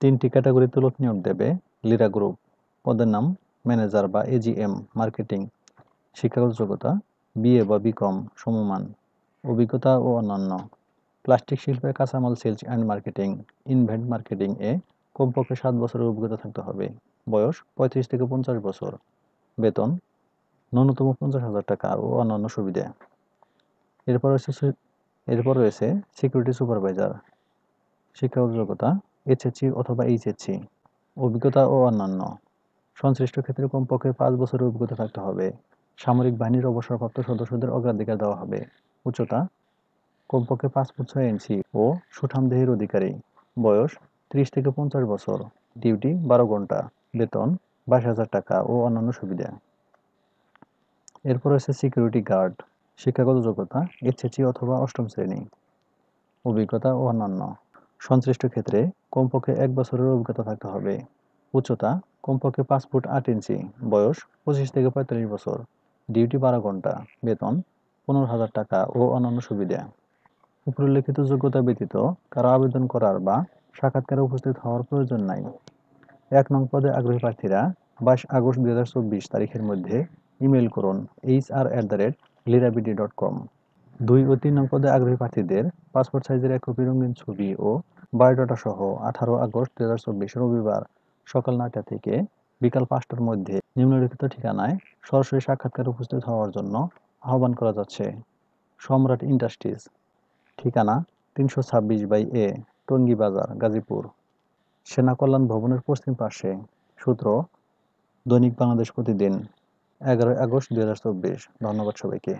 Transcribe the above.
3টি ক্যাটাগরিতে লোক নিয়োগ দেবে লিরা গ্রুপ। পদের নাম ম্যানেজার বা এজিএম, মার্কেটিং। শিক্ষাগত যোগ্যতা বিএ বা বিকম সমমান। অভিজ্ঞতা ও অন্যান্য। প্লাস্টিক শিল্পের কাঁচামাল sales and marketing, invent marketing এ কমপক্ষে 7 বছরের অভিজ্ঞতা থাকতে হবে। বয়স 35 থেকে 50 বছর। বেতন ন্যূনতম 50,000 টাকা ও অন্যান্য সুবিধা। এরপর রয়েছে সিকিউরিটি সুপারভাইজার। শিক্ষাগত যোগ্যতা এইচএসসি অথবা এইচএসসি। অভিজ্ঞতা ও অন্যান্য। সংশ্লিষ্ট ক্ষেত্রে কমপক্ষে 5 বছরের অভিজ্ঞতা থাকতে হবে। সামরিক বাহিনীর অবসরপ্রাপ্ত সদস্যদের অগ্রাধিকার দেওয়া হবে। উচ্চতা কমপক্ষে 5 ফুট 6 ইঞ্চি ও সুঠামদেহের অধিকারী। বয়স 30 থেকে 50 বছর। ডিউটি 12 ঘন্টা। বেতন 22,000 টাকা ও অন্যান্য সুবিধা। এরপর রয়েছে সিকিউরিটি গার্ড। শিক্ষাগত যোগ্যতা এইচএসসি অথবা 8ম শ্রেণী। অভিজ্ঞতা ও অন্যান্য। সংশ্লিষ্ট ক্ষেত্রে কমপক্ষে 1 বছরের অভিজ্ঞতা থাকতে হবে। উচ্চতা কমপক্ষে 5 ফুট 8 ইঞ্চি। বয়স 25 থেকে 45 বছর। ডিউটি 12 ঘন্টা। বেতন 15,000 টাকা ও অন্যান্য সুবিধা। উপরিল্লিখিত যোগ্যতা ব্যতীত কারো আবেদন করার বা সাক্ষাৎকারে উপস্থিত হওয়ার প্রয়োজন নাই। 1 নং পদে আগ্রহী প্রার্থীরা 22 আগস্ট 2024 তারিখের মধ্যে ইমেল করুন hr@lirabd.com। 2 ও 3 নং পদে আগ্রহী প্রার্থীদের পাসপোর্ট সাইজের 1 কপি রঙিন ছবি ও বায়োডাটা সহ 18 আগস্ট 2024 রবিবার সকাল 9টা থেকে বিকাল 5টার মধ্যে নিম্নলিখিত ঠিকানায় সরাসরি সাক্ষাৎকারে উপস্থিত হওয়ার জন্য আহ্বান করা যাচ্ছে। সম্রাট ইন্ডাস্ট্রিজ, ঠিকানা 326/A, টঙ্গী বাজার, গাজীপুর। সেনা কল্যাণ ভবনের পশ্চিম পাশে। সূত্র দৈনিক বাংলাদেশ প্রতিদিন, 11 আগস্ট 2024। ধন্যবাদ সবাইকে।